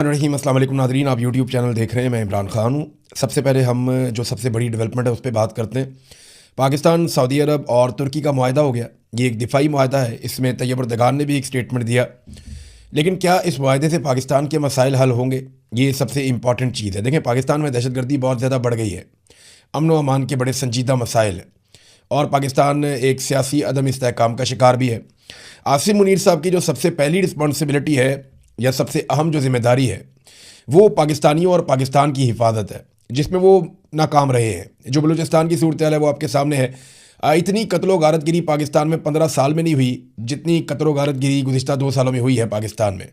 रहीम अस्सलाम वालेकुम नाज़रीन, आप यूट्यूब चैनल देख रहे हैं। मैं इमरान ख़ान हूँ। सबसे पहले हम जो सबसे बड़ी डेवलपमेंट है उस पर बात करते हैं। पाकिस्तान, सऊदी अरब और तुर्की का मुआहदा हो गया। ये एक दिफाई मुआहदा है। इसमें तैयब अर्दगान ने भी एक स्टेटमेंट दिया। लेकिन क्या इस मुआहदे से पाकिस्तान के मसाइल हल होंगे? ये सबसे इंपॉर्टेंट चीज़ है। देखें, पाकिस्तान में दहशतगर्दी बहुत ज़्यादा बढ़ गई है। अमन व अमान के बड़े संजीदा मसाइल हैं और पाकिस्तान एक सियासी अदम इस्तेहकाम का शिकार भी है। आसिम मुनीर साहब की जो सबसे पहली रिस्पॉन्सिबिलिटी है या सबसे अहम जो जिम्मेदारी है वो पाकिस्तानियों और पाकिस्तान की हिफाजत है, जिसमें वो नाकाम रहे हैं। जो बलूचिस्तान की सूरत है वो आपके सामने है। इतनी कत्लो गारतगिरी पाकिस्तान में 15 साल में नहीं हुई जितनी कत्लो गारतगिरी गुज़िश्ता 2 सालों में हुई है। पाकिस्तान में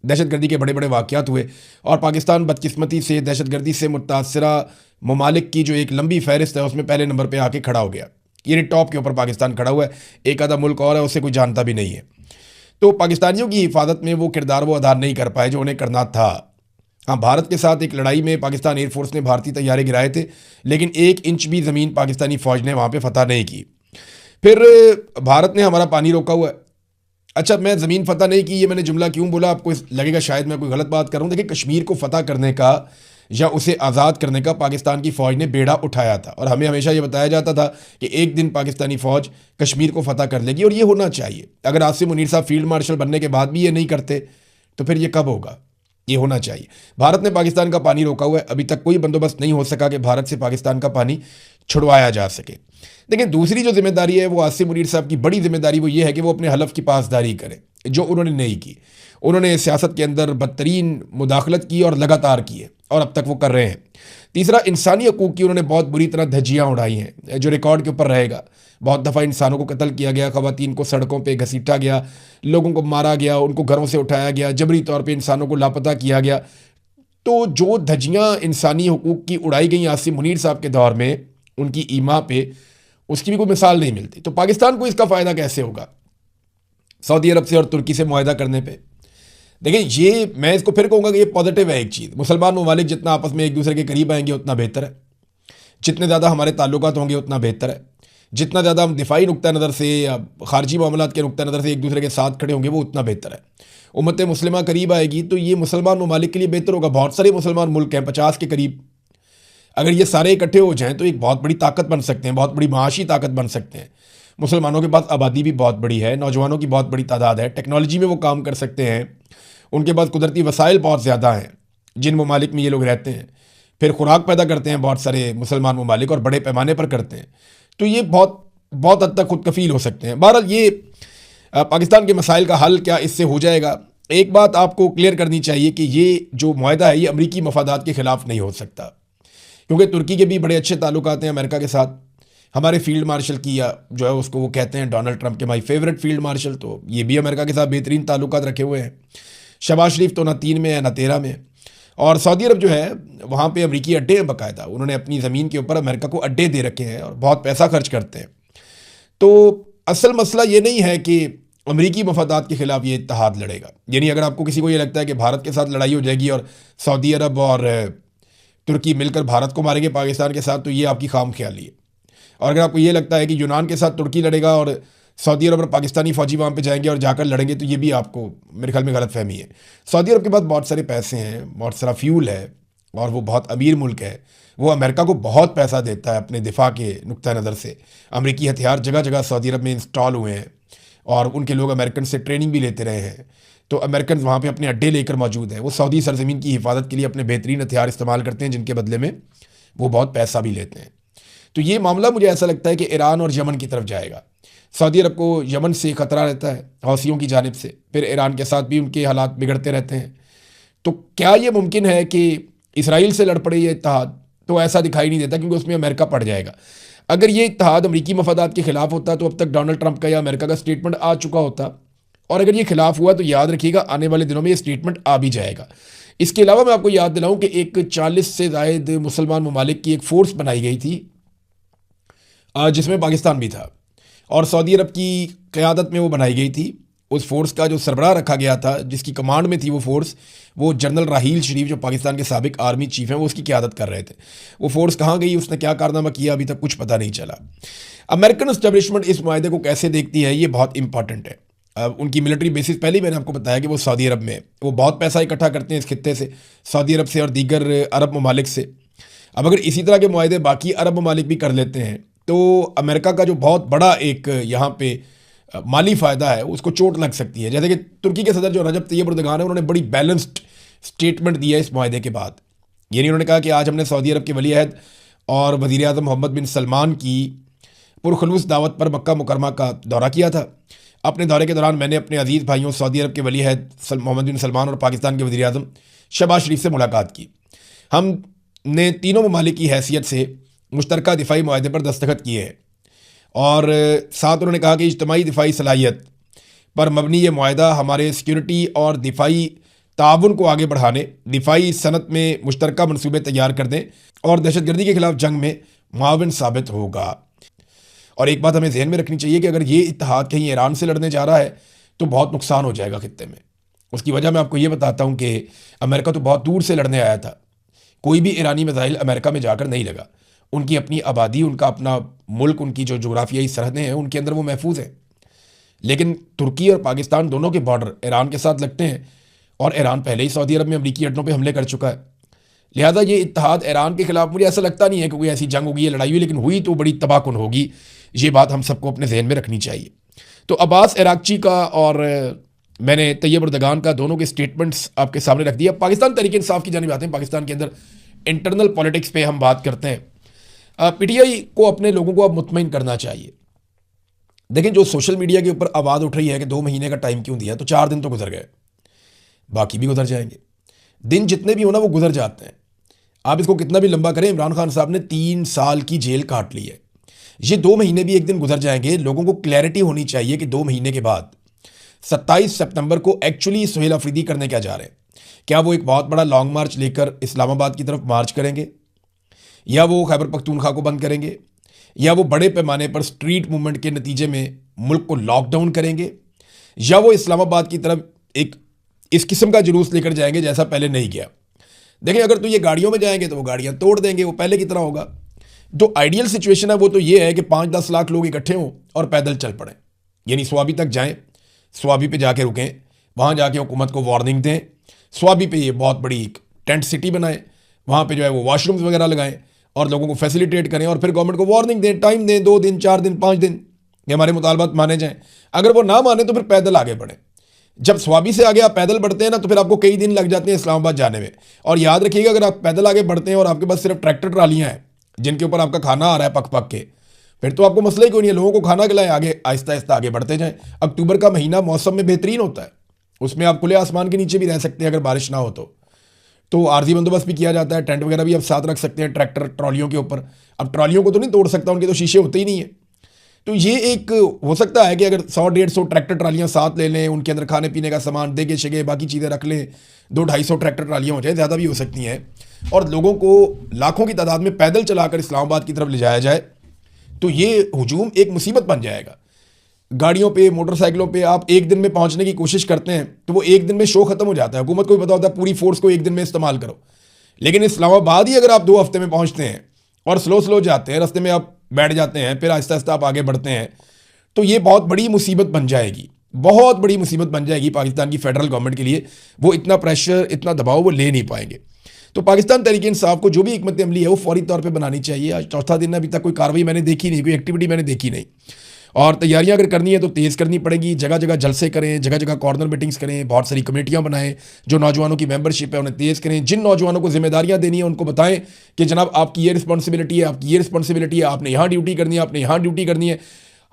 दहशतगर्दी के बड़े बड़े वाक़यात हुए और पाकिस्तान बदकिस्मती से दहशतगर्दी से मुतासरा ममालिक की जो एक लंबी फहरिस्त है उसमें पहले नंबर पर आके खड़ा हो गया। ये टॉप के ऊपर पाकिस्तान खड़ा हुआ है। एक आधा मुल्क और है, उससे कोई जानता भी नहीं है। तो पाकिस्तानियों की हिफाजत में वो किरदार वो अदा नहीं कर पाए जो उन्हें करना था। हाँ, भारत के साथ एक लड़ाई में पाकिस्तान एयरफोर्स ने भारतीय तैयारे गिराए थे, लेकिन 1 इंच भी ज़मीन पाकिस्तानी फ़ौज ने वहाँ पे फतह नहीं की। फिर भारत ने हमारा पानी रोका हुआ है। अच्छा, मैं ज़मीन फतह नहीं की, ये मैंने जुमला क्यों बोला? आपको लगेगा शायद मैं कोई गलत बात कर रहा हूँ। देखिए, कश्मीर को फतह करने का या उसे आज़ाद करने का पाकिस्तान की फ़ौज ने बेड़ा उठाया था और हमें हमेशा ये बताया जाता था कि एक दिन पाकिस्तानी फ़ौज कश्मीर को फतह कर लेगी और ये होना चाहिए। अगर आसिम मुनीर साहब फील्ड मार्शल बनने के बाद भी ये नहीं करते तो फिर ये कब होगा? ये होना चाहिए। भारत ने पाकिस्तान का पानी रोका हुआ है। अभी तक कोई बंदोबस्त नहीं हो सका कि भारत से पाकिस्तान का पानी छुड़वाया जा सके। लेकिन दूसरी जो जिम्मेदारी है वो आसिम मुनीर साहब की बड़ी जिम्मेदारी वो ये है कि वो अपने हलफ की पासदारी करें, जो उन्होंने नहीं की। उन्होंने सियासत के अंदर बदतरीन मुदाखलत की और लगातार की है और अब तक वो कर रहे हैं। तीसरा, इंसानी हकूक़ की उन्होंने बहुत बुरी तरह धज्जियाँ उड़ाई हैं, जो रिकॉर्ड के ऊपर रहेगा। बहुत दफ़ा इंसानों को कत्ल किया गया, ख़वातीन को सड़कों पे घसीटा गया, लोगों को मारा गया, उनको घरों से उठाया गया, जबरी तौर पे इंसानों को लापता किया गया। तो जो धज्जियाँ इंसानी हकूक़ की उड़ाई गई आसिम मुनीर साहब के दौर में उनकी ईमा पे, उसकी भी कोई मिसाल नहीं मिलती। तो पाकिस्तान को इसका फ़ायदा कैसे होगा सऊदी अरब से और तुर्की से मुआहदा करने पर? देखिए, ये मैं इसको फिर कहूँगा कि ये पॉजिटिव है। एक चीज़, मुसलमान ममालिक जितना आपस में एक दूसरे के करीब आएंगे उतना बेहतर है। जितने ज़्यादा हमारे ताल्लुकात होंगे उतना बेहतर है। जितना ज़्यादा हम दिफाई नुक्ता नज़र से या ख़ारजी मामलात के नुक्ता नज़र से एक दूसरे के साथ खड़े होंगे वो उतना बेहतर है। उम्मत मुस्लिमा करीब आएगी तो ये मुसलमान ममालिक के लिए बेहतर होगा। बहुत सारे मुसलमान मुल्क हैं, 50 के करीब। अगर ये सारे इकट्ठे हो जाएँ तो एक बहुत बड़ी ताकत बन सकते हैं, बहुत बड़ी माशी ताकत बन सकते हैं। मुसलमानों के पास आबादी भी बहुत बड़ी है, नौजवानों की बहुत बड़ी तादाद है, टेक्नोलॉजी में वो काम कर सकते हैं, उनके पास कुदरती वसाइल बहुत ज़्यादा हैं जिन ममालिक में ये लोग रहते हैं। फिर खुराक पैदा करते हैं बहुत सारे मुसलमान ममालिक और बड़े पैमाने पर करते हैं। तो ये बहुत बहुत हद तक खुद कफील हो सकते हैं। बहरहाल ये पाकिस्तान के मसाइल का हल क्या इससे हो जाएगा? एक बात आपको क्लियर करनी चाहिए कि ये जो मुआहदा है ये अमरीकी मफादात के ख़िलाफ़ नहीं हो सकता, क्योंकि तुर्की के भी बड़े अच्छे ताल्लुकात हैं अमेरिका के साथ। हमारे फील्ड मार्शल की जो है उसको वो कहते हैं डोनाल्ड ट्रंप के माई फेवरेट फील्ड मार्शल, तो ये भी अमेरिका के साथ बेहतरीन ताल्लुकात रखे हुए हैं। शहबाज शरीफ तो ना 3 में है ना 13 में। और सऊदी अरब जो है वहाँ पे अमरीकी अड्डे हैं बाकायदा। उन्होंने अपनी ज़मीन के ऊपर अमेरिका को अड्डे दे रखे हैं और बहुत पैसा खर्च करते हैं। तो असल मसला ये नहीं है कि अमरीकी मफादात के ख़िलाफ़ ये इत्तेहाद लड़ेगा। यानी अगर आपको किसी को ये लगता है कि भारत के साथ लड़ाई हो जाएगी और सऊदी अरब और तुर्की मिलकर भारत को मारेंगे पाकिस्तान के साथ, तो ये आपकी खाम ख्याली है। और अगर आपको ये लगता है कि यूनान के साथ तुर्की लड़ेगा और सऊदी अरब और पाकिस्तानी फ़ौजी वहाँ पे जाएंगे और जाकर लड़ेंगे, तो ये भी आपको मेरे ख्याल में गलत फहमी है। सऊदी अरब के पास बहुत सारे पैसे हैं, बहुत सारा फ्यूल है और वो बहुत अमीर मुल्क है। वो अमेरिका को बहुत पैसा देता है अपने दिफा के नुक्ता नज़र से। अमरीकी हथियार जगह जगह सऊदी अरब में इंस्टॉल हुए हैं और उनके लोग अमेरिकन से ट्रेनिंग भी लेते रहे हैं। तो अमेरिकन वहाँ पे अपने अड्डे लेकर मौजूद हैं। वो सऊदी सरजमीन की हिफाजत के लिए अपने बेहतरीन हथियार इस्तेमाल करते हैं, जिनके बदले में वो बहुत पैसा भी लेते हैं। तो ये मामला मुझे ऐसा लगता है कि ईरान और यमन की तरफ जाएगा। सऊदी अरब को यमन से ख़तरा रहता है हौसियों की जानिब से, फिर ईरान के साथ भी उनके हालात बिगड़ते रहते हैं। तो क्या ये मुमकिन है कि इसराइल से लड़ पड़े ये इत्तेहाद? तो ऐसा दिखाई नहीं देता, क्योंकि उसमें अमेरिका पड़ जाएगा। अगर ये इत्तेहाद अमरीकी मफादात के ख़िलाफ़ होता तो अब तक डोनाल्ड ट्रंप का या अमेरिका का स्टेटमेंट आ चुका होता। और अगर ये खिलाफ हुआ तो याद रखिएगा आने वाले दिनों में ये स्टेटमेंट आ भी जाएगा। इसके अलावा मैं आपको याद दिलाऊं कि एक 40 से ज़ायद मुसलमान ममालिक की एक फ़ोर्स बनाई गई थी जिसमें पाकिस्तान भी था और सऊदी अरब की क़यादत में वो बनाई गई थी। उस फोर्स का जो सरबराह रखा गया था, जिसकी कमांड में थी वो फोर्स, वो जनरल राहील शरीफ जो पाकिस्तान के साबिक आर्मी चीफ हैं, वो उसकी क़यादत कर रहे थे। वो फोर्स कहाँ गई, उसने क्या कारनामा किया, अभी तक कुछ पता नहीं चला। अमेरिकन एस्टेब्लिशमेंट इस मुआहदे को कैसे देखती है, ये बहुत इंपॉर्टेंट है। उनकी मिलिट्री बेसिस पहले ही मैंने आपको बताया कि वो सऊदी अरब में है। वो बहुत पैसा इकट्ठा करते हैं इस खित्ते से, सऊदी अरब से और दीगर अरब ममालिक से। अब अगर इसी तरह के मुआहदे बाकी अरब ममालिक भी कर लेते हैं तो अमेरिका का जो बहुत बड़ा एक यहाँ पे माली फ़ायदा है उसको चोट लग सकती है। जैसे कि तुर्की के सदर जो रजब तैयब एर्दोगान है, उन्होंने बड़ी बैलेंस्ड स्टेटमेंट दिया इस मुआहदे के बाद। यानी उन्होंने कहा कि आज हमने सऊदी अरब के वली अहद और वज़ीर आज़म मोहम्मद बिन सलमान की पुरखलूस दावत पर मक्का मुकरमा का दौरा किया था। अपने दौरे के दौरान मैंने अपने अजीज़ भाइयों सऊदी अरब के वली अहद मोहम्मद बिन सलमान और पाकिस्तान के वज़ीर आज़म शहबाज शरीफ से मुलाकात की। हमने तीनों ममालिक की हैसियत से मुश्तरका दिफाई मुआहदे पर दस्तखत किए हैं और साथ उन्होंने कहा कि इज्तमाही दिफाई सलाहियत पर मबनी ये मुआहदा हमारे सिक्योरिटी और दिफाई ताउन को आगे बढ़ाने, दिफाई सनत में मुश्तरका मनसूबे तैयार करने और दहशतगर्दी के खिलाफ जंग में मुआवन साबित होगा। और एक बात हमें जहन में रखनी चाहिए कि अगर ये इत्तेहाद कहीं ईरान से लड़ने जा रहा है तो बहुत नुकसान हो जाएगा खित्ते में। उसकी वजह मैं आपको ये बताता हूँ कि अमेरिका तो बहुत दूर से लड़ने आया था। कोई भी ईरानी मिसाइल अमेरिका में जाकर नहीं लगा। उनकी अपनी आबादी, उनका अपना मुल्क, उनकी जो जोग्राफियाई सरहदें हैं उनके अंदर वो महफूज हैं। लेकिन तुर्की और पाकिस्तान दोनों के बॉर्डर ईरान के साथ लगते हैं और ईरान पहले ही सऊदी अरब में अमरीकी अड्डों पे हमले कर चुका है। लिहाजा ये इत्तेहाद ईरान के खिलाफ, मुझे ऐसा लगता नहीं है कि कोई ऐसी जंग होगी या लड़ाई हुई, लेकिन हुई तो बड़ी तबाहकुन होगी। ये बात हम सबको अपने जहन में रखनी चाहिए। तो अब्बास इराक्ची का और मैंने तैयब एर्दोगान का दोनों के स्टेटमेंट्स आपके सामने रख दिया। पाकिस्तान तहरीक इंसाफ की जानिब आते हैं। पाकिस्तान के अंदर इंटरनल पॉलिटिक्स पे हम बात करते हैं। पीटीआई को अपने लोगों को अब मुतमईन करना चाहिए। देखें, जो सोशल मीडिया के ऊपर आवाज़ उठ रही है कि 2 महीने का टाइम क्यों दिया, तो 4 दिन तो गुजर गए, बाकी भी गुजर जाएंगे। दिन जितने भी हो ना वो गुजर जाते हैं। आप इसको कितना भी लंबा करें, इमरान खान साहब ने 3 साल की जेल काट ली है। ये 2 महीने भी एक दिन गुजर जाएंगे। लोगों को क्लैरिटी होनी चाहिए कि 2 महीने के बाद 27 सितंबर को एक्चुअली सुहेल अफरीदी करने क्या जा रहे हैं। क्या वो एक बहुत बड़ा लॉन्ग मार्च लेकर इस्लामाबाद की तरफ मार्च करेंगे, या वो खैबर पख्तूनख्वा को बंद करेंगे, या वो बड़े पैमाने पर स्ट्रीट मूवमेंट के नतीजे में मुल्क को लॉकडाउन करेंगे, या वो इस्लामाबाद की तरफ एक इस किस्म का जुलूस लेकर जाएंगे जैसा पहले नहीं गया। देखिए, अगर तो ये गाड़ियों में जाएंगे तो वो गाड़ियां तोड़ देंगे, वो पहले की तरह होगा। जो आइडियल सिचुएशन है वो तो ये है कि 5-10 लाख लोग इकट्ठे हों और पैदल चल पड़ें, यानी स्वाबी तक जाएं, स्वाबी पे जाके रुकें, वहाँ जाके हुकूमत को वार्निंग दें, स्वाबी पे ये बहुत बड़ी टेंट सिटी बनाएं, वहाँ पे जो है वो वॉशरूम्स वगैरह लगाएं और लोगों को फैसिलिटेट करें और फिर गवर्नमेंट को वार्निंग दें, टाइम दें, 2 दिन, 4 दिन, 5 दिन कि हमारे मुतालबात माने जाएं। अगर वो ना माने तो फिर पैदल आगे बढ़ें। जब स्वाबी से आगे आप पैदल बढ़ते हैं ना तो फिर आपको कई दिन लग जाते हैं इस्लामाबाद जाने में। और याद रखिएगा, अगर आप पैदल आगे बढ़ते हैं और आपके पास सिर्फ ट्रैक्टर ट्रालियाँ हैं जिनके ऊपर आपका खाना आ रहा है पक पक के, फिर तो आपको मसला ही कोई नहीं है। लोगों को खाना खिलाएं, आगे आहिस्ता आहिस्ता आगे बढ़ते जाएं। अक्टूबर का महीना मौसम में बेहतरीन होता है, उसमें आप खुले आसमान के नीचे भी रह सकते हैं अगर बारिश ना हो तो आर्जी बंदोबस्त भी किया जाता है। टेंट वगैरह भी आप साथ रख सकते हैं ट्रैक्टर ट्रॉलियों के ऊपर। अब ट्रॉलियों को तो नहीं तोड़ सकता, उनके तो शीशे होते ही नहीं है। तो ये एक हो सकता है कि अगर 100-150 ट्रैक्टर ट्रालियाँ साथ ले लें, उनके अंदर खाने पीने का सामान, देगे शेगे बाकी चीज़ें रख लें, 200-250 ट्रैक्टर ट्रालियाँ हो जाए, ज़्यादा भी हो सकती हैं, और लोगों को लाखों की तादाद में पैदल चलाकर इस्लामाबाद की तरफ ले जाया जाए तो ये हुजूम एक मुसीबत बन जाएगा। गाड़ियों पे, मोटरसाइकिलों पे आप एक दिन में पहुंचने की कोशिश करते हैं तो वो एक दिन में शो खत्म हो जाता है। हुकूमत को भी पता होता है पूरी फोर्स को एक दिन में इस्तेमाल करो, लेकिन इस्लामाबाद ही अगर आप 2 हफ्ते में पहुंचते हैं और स्लो जाते हैं, रास्ते में आप बैठ जाते हैं, फिर आहिस्ता आहिस्ता आप आगे बढ़ते हैं, तो ये बहुत बड़ी मुसीबत बन जाएगी, बहुत बड़ी मुसीबत बन जाएगी पाकिस्तान की फेडरल गवर्नमेंट के लिए। वो इतना प्रेशर, इतना दबाव वो ले नहीं पाएंगे। तो पाकिस्तान तहरीक इंसाफ को जो भी हिकमत अमली है वो फौरी तौर पे बनानी चाहिए। आज चौथा दिन, अभी तक कोई कार्रवाई मैंने देखी नहीं, कोई एक्टिविटी मैंने देखी नहीं। और तैयारियां अगर करनी है तो तेज़ करनी पड़ेगी। जगह जगह जलसे करें, जगह जगह कॉर्नर मीटिंग्स करें, बहुत सारी कमेटियां बनाएं, जो नौजवानों की मेंबरशिप है उन्हें तेज़ करें। जिन नौजवानों को जिम्मेदारियां देनी है उनको बताएं कि जनाब आपकी ये रिस्पॉन्सिबिलिटी है, आपकी ये रिस्पॉन्सिबिलिटी है, आपने यहाँ ड्यूटी करनी है, आपने यहाँ ड्यूटी करनी है।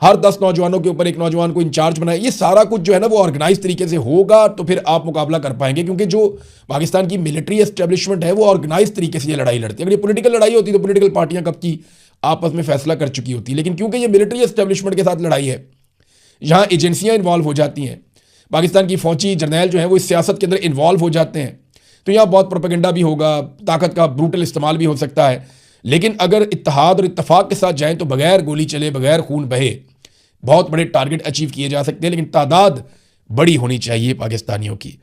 हर 10 नौजवानों के ऊपर एक नौजवान को इंचार्ज बनाए। ये सारा कुछ जो है ना वो ऑर्गेनाइज तरीके से होगा तो फिर आप मुकाबला कर पाएंगे, क्योंकि जो पाकिस्तान की मिलिट्री एस्टेब्लिशमेंट है वो ऑर्गेनाइज तरीके से ये लड़ाई लड़ती है। अगर ये पॉलिटिकल लड़ाई होती तो पॉलिटिकल पार्टियां कब की आपस में फैसला कर चुकी होती, लेकिन क्योंकि ये मिलिट्री एस्टेब्लिशमेंट के साथ लड़ाई है, यहाँ एजेंसियां इन्वॉल्व हो जाती हैं, पाकिस्तान की फौजी जर्नैल जो है वो इस सियासत के अंदर इन्वॉल्व हो जाते हैं, तो यहाँ बहुत प्रोपेगेंडा भी होगा, ताकत का ब्रूटल इस्तेमाल भी हो सकता है। लेकिन अगर इत्तेहाद और इत्तफाक के साथ जाएं तो बगैर गोली चले, बगैर खून बहे बहुत बड़े टारगेट अचीव किए जा सकते हैं, लेकिन तादाद बड़ी होनी चाहिए पाकिस्तानियों की।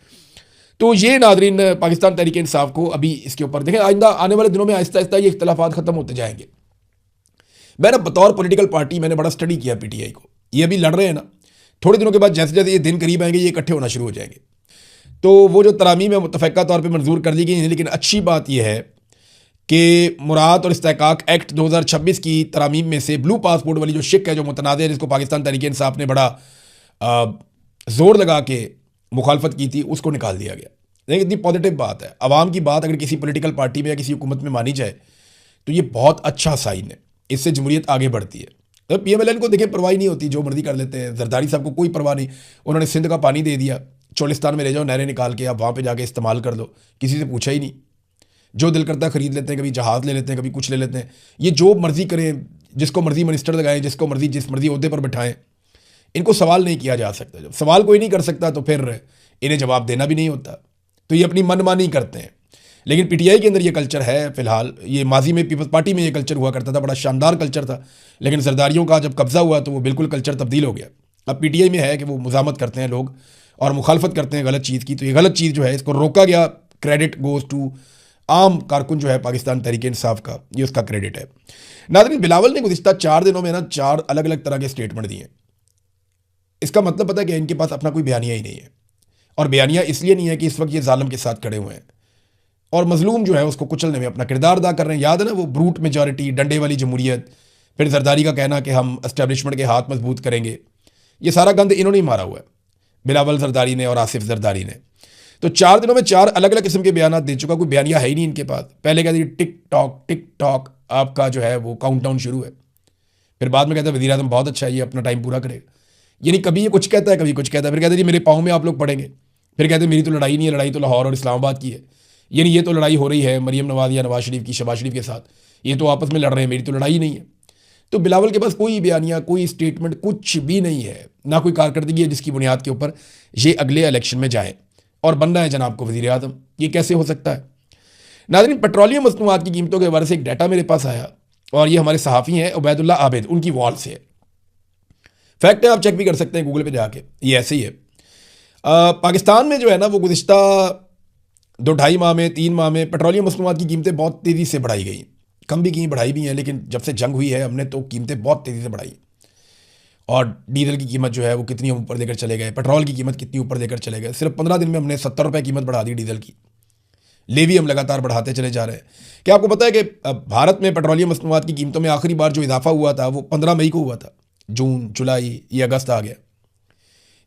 तो ये नादरीन, पाकिस्तान तहरीक इंसाफ को अभी इसके ऊपर देखें, आइंदा आने वाले दिनों में आहिस्ता आहिस्ता ये इख्तलाफात खत्म होते जाएंगे। मैंने बतौर पॉलिटिकल पार्टी मैंने बड़ा स्टडी किया पीटीआई को, ये अभी लड़ रहे हैं ना, थोड़े दिनों के बाद जैसे जैसे ये दिन करीब आएंगे ये इकट्ठे होना शुरू हो जाएंगे। तो वो जो तरामीम है मुतफ़क़ा तौर पे मंजूर कर दी गई हैं, लेकिन अच्छी बात यह है कि मुराद और इस्तेहकाक एक्ट 2026 की तरामीम में से ब्लू पासपोर्ट वाली जो शिक है, जो मुतनाज़ है, जिसको पाकिस्तान तहरीक-ए-इंसाफ ने बड़ा ज़ोर लगा के मुखालफत की थी, उसको निकाल दिया गया। देखिए कितनी पॉजिटिव बात है। अवाम की बात अगर किसी पॉलिटिकल पार्टी में या किसी हुकूमत में मानी जाए तो ये बहुत अच्छा साइन है, इससे जमहूरियत आगे बढ़ती है। तो PMLN को देखें, परवाही नहीं होती, जो मर्जी कर लेते हैं। जरदारी साहब को कोई परवाह नहीं, उन्होंने सिंध का पानी दे दिया, चोलिस्तान में ले जाओ, नहरें निकाल के आप वहाँ पे जाके इस्तेमाल कर लो, किसी से पूछा ही नहीं। जो दिल करता है खरीद लेते हैं, कभी जहाज़ ले लेते हैं, कभी कुछ ले लेते हैं। ये जो मर्जी करें, जिसको मर्जी मिनिस्टर लगाएं, जिसको मर्जी जिस मर्जी ओहदे पर बिठाएं, इनको सवाल नहीं किया जा सकता। जब सवाल कोई नहीं कर सकता तो फिर इन्हें जवाब देना भी नहीं होता। तो ये अपनी मनमानी करते हैं। लेकिन PTI के अंदर ये कल्चर है फ़िलहाल। ये माजी में पीपल्स पार्टी में ये कल्चर हुआ करता था, बड़ा शानदार कल्चर था, लेकिन जरदारियों का जब कब्ज़ा हुआ तो वो बिल्कुल कल्चर तब्दील हो गया। अब PTI में है कि वो मुज़ामत करते हैं लोग और मुखालफत करते हैं गलत चीज़ की। तो ये गलत चीज़ जो है, इसको रोका गया। क्रेडिट गोज़ टू आम कारकुन जो है पाकिस्तान तहरीक-ए-इंसाफ का, ये उसका क्रेडिट है। नाज़रीन, बिलावल ने गुज़िश्ता 4 दिनों में ना 4 अलग अलग तरह के स्टेटमेंट दिए। इसका मतलब पता है कि इनके पास अपना कोई बयानिया ही नहीं है। और बयानिया इसलिए नहीं है कि इस वक्त ये जालिम के साथ खड़े हुए हैं और मजलूम जो है उसको कुचलने में अपना किरदार अदा कर रहे हैं। याद है ना वो ब्रूट मेजॉरिटी, डंडे वाली जमहूरियत, फिर जरदारी का कहना कि हम एस्टेब्लिशमेंट के हाथ मजबूत करेंगे। ये सारा गंद इन्होंने ही मारा हुआ है, बिलावल जरदारी ने और आसिफ जरदारी ने। तो 4 दिनों में 4 अलग अलग किस्म के बयान दे चुका। कोई बयानिया है ही नहीं इनके पास। पहले कहते टिक टॉक आपका जो है वो काउंटडाउन शुरू है, फिर बाद में कहता है वज़ीर आज़म बहुत अच्छा है, ये अपना टाइम पूरा करेगा। यानी कभी ये कुछ कहता है, कभी कुछ कहता है, फिर कहते हैं जी मेरे पाँव में आप लोग पड़ेंगे, फिर कहते हैं मेरी तो लड़ाई नहीं है, लड़ाई तो लाहौर और इस्लामाबाद की है। यानी ये तो लड़ाई हो रही है मरीम नवाज या नवाज शरीफ की, शहबाज शरीफ के साथ, ये तो आपस में लड़ रहे हैं, मेरी तो लड़ाई नहीं है। तो बिलावल के पास कोई बयानिया, कोई स्टेटमेंट, कुछ भी नहीं है, ना कोई कारकर्दगी है जिसकी बुनियाद के ऊपर ये अगले इलेक्शन में जाए और बनना है जनाब को वज़ीर आज़म। ये कैसे हो सकता है? नाज़रीन, पेट्रोलियम मसनूआत की कीमतों के हवाले से एक डाटा मेरे पास आया और ये हमारे सहाफ़ी हैं उबैदुल्ला आबिद, उनकी वॉल से है। फैक्ट है, आप चेक भी कर सकते हैं गूगल पे जाके, ये ऐसे ही है। पाकिस्तान में जो है ना वो गुज़िश्ता 2-2.5 माह में, 3 माह में पेट्रोलियम मसनूआत की कीमतें बहुत तेज़ी से बढ़ाई गई। कम भी की, बढ़ाई भी हैं, लेकिन जब से जंग हुई है हमने तो कीमतें बहुत तेज़ी से बढ़ाई। और डीजल की कीमत जो है वो कितनी ऊपर लेकर चले गए, पेट्रोल की कीमत कितनी ऊपर लेकर चले गए। सिर्फ 15 दिन में हमने 70 रुपये कीमत बढ़ा दी डीजल की। लेवी हम लगातार बढ़ाते चले जा रहे हैं। क्या आपको पता है कि भारत में पेट्रोलियम मसनूआत की कीमतों में आखिरी बार जो इजाफा हुआ था वो 15 मई को हुआ था। जून, जुलाई, ये अगस्त आ गया,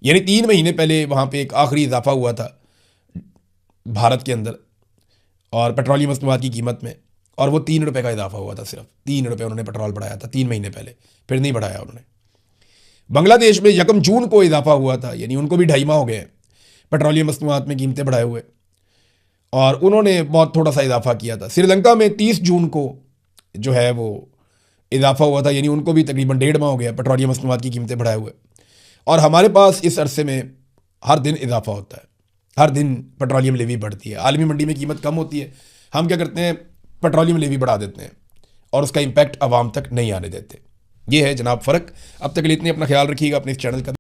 यानी 3 महीने पहले वहाँ पे एक आखिरी इजाफा हुआ था भारत के अंदर और पेट्रोलियम मसनूआत की कीमत में, और वो 3 रुपये का इजाफा हुआ था। सिर्फ 3 रुपये उन्होंने पेट्रोल बढ़ाया था 3 महीने पहले, फिर नहीं बढ़ाया उन्होंने। बांग्लादेश में 1 जून को इजाफा हुआ था, यानी उनको भी 2.5 माह हो गए पेट्रोलियम मसनूआत में कीमतें बढ़ाए हुए, और उन्होंने बहुत थोड़ा सा इजाफा किया था। श्रीलंका में 30 जून को जो है वो इजाफा हुआ था, यानी उनको भी तकरीबन 1.5 माह हो गया पेट्रोलियम मसनूआत की कीमतें बढ़ाए हुए। और हमारे पास इस अरसे में हर दिन इजाफा होता है, हर दिन पेट्रोलियम लेवी बढ़ती है। आलमी मंडी में कीमत कम होती है, हम क्या करते हैं, पेट्रोलियम लेवी बढ़ा देते हैं और उसका इम्पैक्ट आवाम तक नहीं आने देते। ये है जनाब फ़र्क। अब तक के लिए इतने, अपना ख्याल रखिएगा, अपने इस चैनल का